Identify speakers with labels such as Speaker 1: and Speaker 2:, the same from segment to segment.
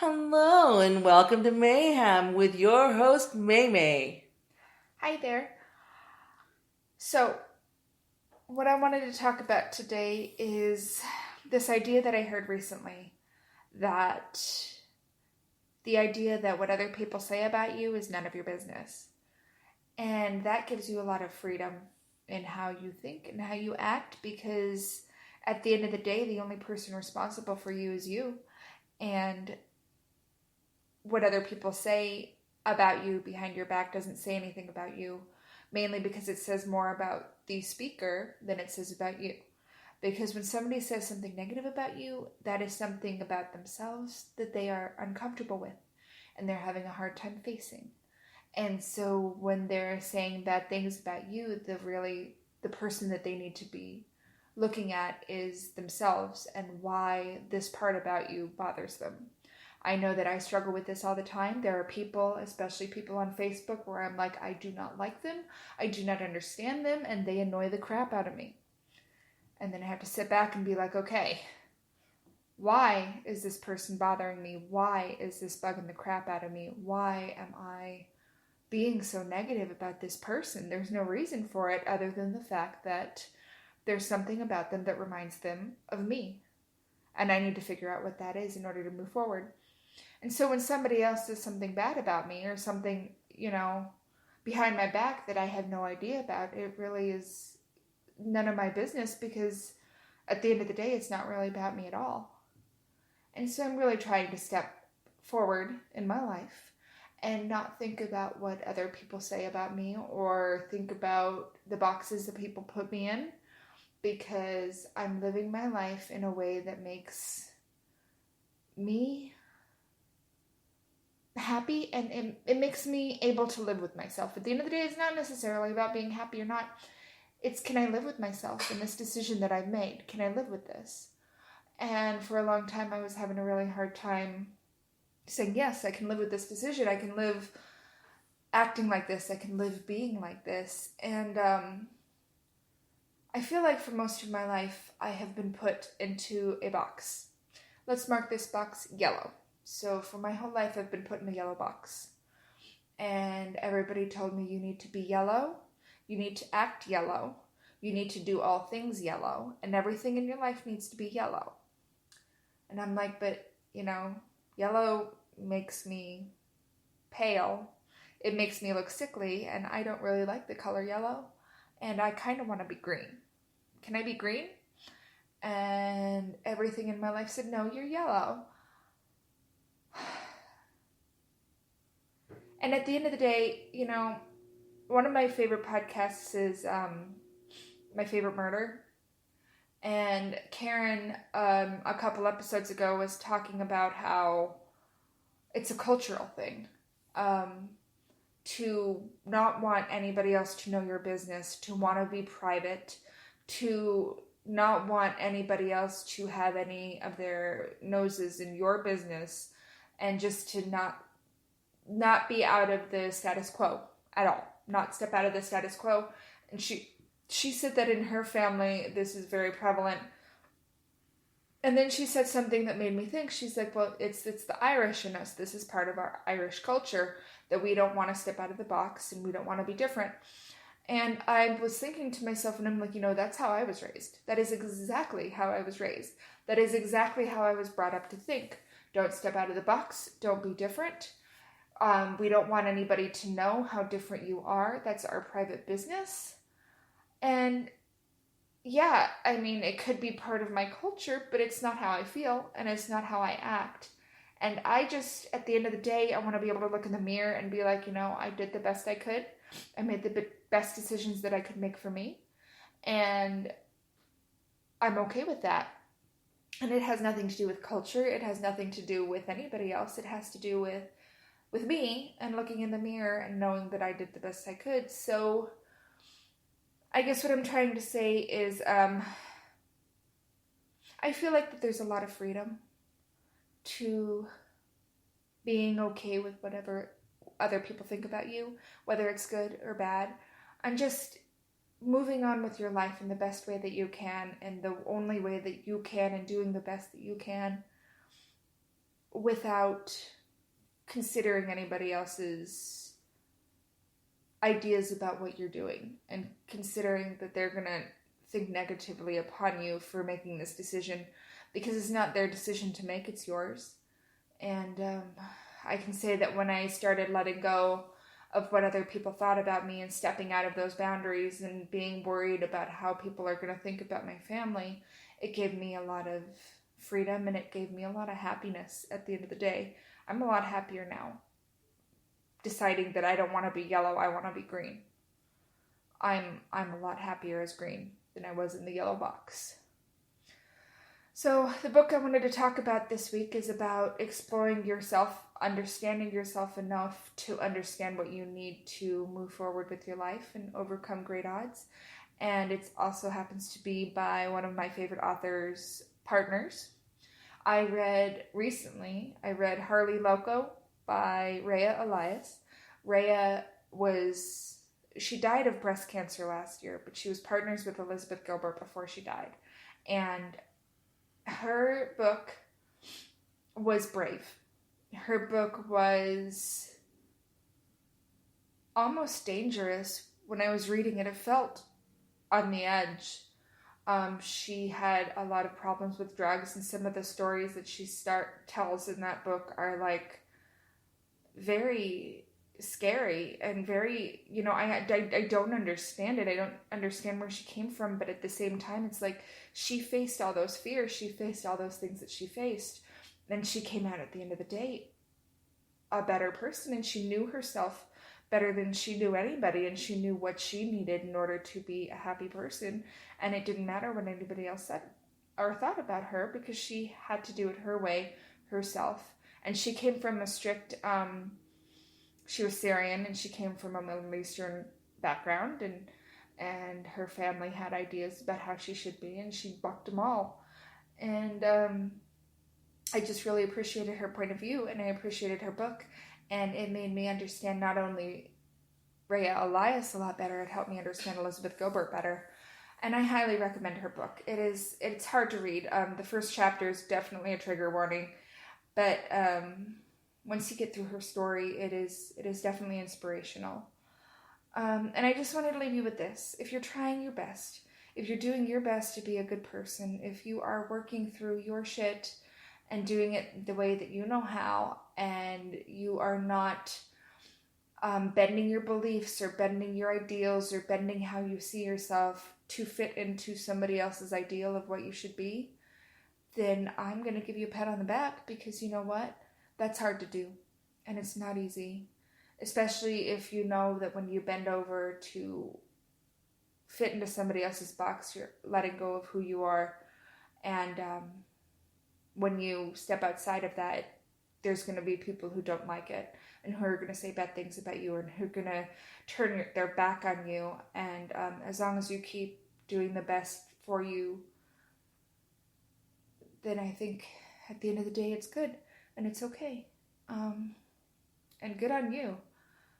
Speaker 1: Hello and welcome to Mayhem with your host May May.
Speaker 2: Hi there. So, what I wanted to talk about today is this idea that I heard recently that the idea that what other people say about you is none of your business. And that gives you a lot of freedom in how you think and how you act because at the end of the day, the only person responsible for you is you. And what other people say about you behind your back doesn't say anything about you, mainly because it says more about the speaker than it says about you. Because when somebody says something negative about you, that is something about themselves that they are uncomfortable with and they're having a hard time facing. And so when they're saying bad things about you, the person that they need to be looking at is themselves and why this part about you bothers them. I know that I struggle with this all the time. There are people, especially people on Facebook, where I'm like, I do not like them, I do not understand them, and they annoy the crap out of me. And then I have to sit back and be like, okay, why is this person bothering me? Why is this bugging the crap out of me? Why am I being so negative about this person? There's no reason for it other than the fact that there's something about them that reminds them of me. And I need to figure out what that is in order to move forward. And so when somebody else does something bad about me or something, behind my back that I have no idea about, it really is none of my business because at the end of the day, it's not really about me at all. And so I'm really trying to step forward in my life and not think about what other people say about me or think about the boxes that people put me in, because I'm living my life in a way that makes me happy, and it makes me able to live with myself. At the end of the day, it's not necessarily about being happy or not. It's, can I live with myself in this decision that I've made? Can I live with this? And for a long time, I was having a really hard time saying, yes, I can live with this decision. I can live acting like this. I can live being like this. And I feel like for most of my life, I have been put into a box. Let's mark this box yellow. So for my whole life, I've been put in a yellow box. And everybody told me, you need to be yellow, you need to act yellow, you need to do all things yellow, and everything in your life needs to be yellow. And I'm like, but, yellow makes me pale. It makes me look sickly, and I don't really like the color yellow. And I kind of want to be green. Can I be green? And everything in my life said, no, you're yellow. And at the end of the day, one of my favorite podcasts is My Favorite Murder. And Karen, a couple episodes ago, was talking about how it's a cultural thing. To not want anybody else to know your business, to want to be private, to not want anybody else to have any of their noses in your business, and just to not be out of the status quo at all, not step out of the status quo. And she said that in her family, this is very prevalent. And then she said something that made me think. She's like, well, it's the Irish in us. This is part of our Irish culture, that we don't want to step out of the box and we don't want to be different. And I was thinking to myself, and I'm like, that's how I was raised. That is exactly how I was raised. That is exactly how I was brought up to think. Don't step out of the box. Don't be different. We don't want anybody to know how different you are. That's our private business. And yeah, I mean, it could be part of my culture, but it's not how I feel, and it's not how I act. And I just, at the end of the day, I want to be able to look in the mirror and be like, I did the best I could. I made the best decisions that I could make for me. And I'm okay with that. And it has nothing to do with culture. It has nothing to do with anybody else. It has to do with me and looking in the mirror and knowing that I did the best I could. So I guess what I'm trying to say is I feel like that there's a lot of freedom to being okay with whatever other people think about you, whether it's good or bad. And just moving on with your life in the best way that you can, and the only way that you can, and doing the best that you can. without considering anybody else's ideas about what you're doing and considering that they're going to think negatively upon you for making this decision, because it's not their decision to make, it's yours. And I can say that when I started letting go of what other people thought about me and stepping out of those boundaries and being worried about how people are going to think about my family, it gave me a lot of freedom and it gave me a lot of happiness at the end of the day. I'm a lot happier now, deciding that I don't want to be yellow, I want to be green. I'm a lot happier as green than I was in the yellow box. So the book I wanted to talk about this week is about exploring yourself, understanding yourself enough to understand what you need to move forward with your life and overcome great odds. And it also happens to be by one of my favorite authors' partners. I read Harley Loco by Rhea Elias. Rhea she died of breast cancer last year, but she was partners with Elizabeth Gilbert before she died. And her book was brave. Her book was almost dangerous. When I was reading it, it felt on the edge. She had a lot of problems with drugs, and some of the stories that she tells in that book are like very scary and very, I don't understand it. I don't understand where she came from, but at the same time, it's like she faced all those fears. She faced all those things that she faced. Then she came out at the end of the day a better person, and she knew herself better than she knew anybody, and she knew what she needed in order to be a happy person. And it didn't matter what anybody else said or thought about her, because she had to do it her way herself. And she came from a strict she was Syrian, and she came from a Middle Eastern background, and her family had ideas about how she should be, and she bucked them all. And I just really appreciated her point of view, and I appreciated her book, and it made me understand not only Rhea Elias a lot better, it helped me understand Elizabeth Gilbert better, and I highly recommend her book. It's hard to read. The first chapter is definitely a trigger warning, but once you get through her story, it is definitely inspirational. And I just wanted to leave you with this. If you're trying your best, if you're doing your best to be a good person, if you are working through your shit and doing it the way that you know how, and you are not bending your beliefs or bending your ideals or bending how you see yourself to fit into somebody else's ideal of what you should be, then I'm going to give you a pat on the back, because you know what? That's hard to do, and it's not easy, especially if you know that when you bend over to fit into somebody else's box, you're letting go of who you are, and when you step outside of that, there's going to be people who don't like it, and who are going to say bad things about you, and who are going to turn their back on you, and as long as you keep doing the best for you, then I think at the end of the day it's good. And it's okay. And good on you.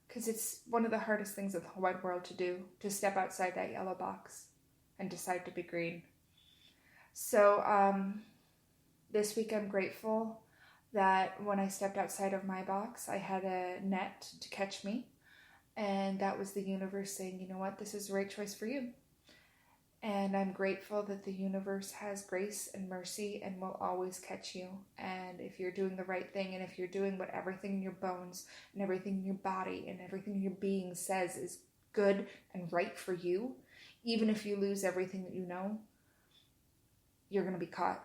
Speaker 2: Because it's one of the hardest things in the whole wide world to do, to step outside that yellow box and decide to be green. So this week I'm grateful that when I stepped outside of my box, I had a net to catch me. And that was the universe saying, you know what, this is the right choice for you. And I'm grateful that the universe has grace and mercy and will always catch you. And if you're doing the right thing, and if you're doing what everything in your bones and everything in your body and everything in your being says is good and right for you, even if you lose everything that you know, you're going to be caught.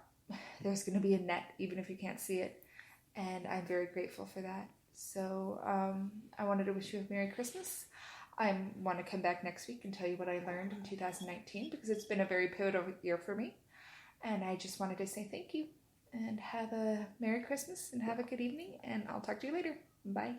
Speaker 2: There's going to be a net, even if you can't see it. And I'm very grateful for that. So I wanted to wish you a Merry Christmas. I want to come back next week and tell you what I learned in 2019, because it's been a very pivotal year for me. And I just wanted to say thank you, and have a Merry Christmas, and have a good evening, and I'll talk to you later. Bye.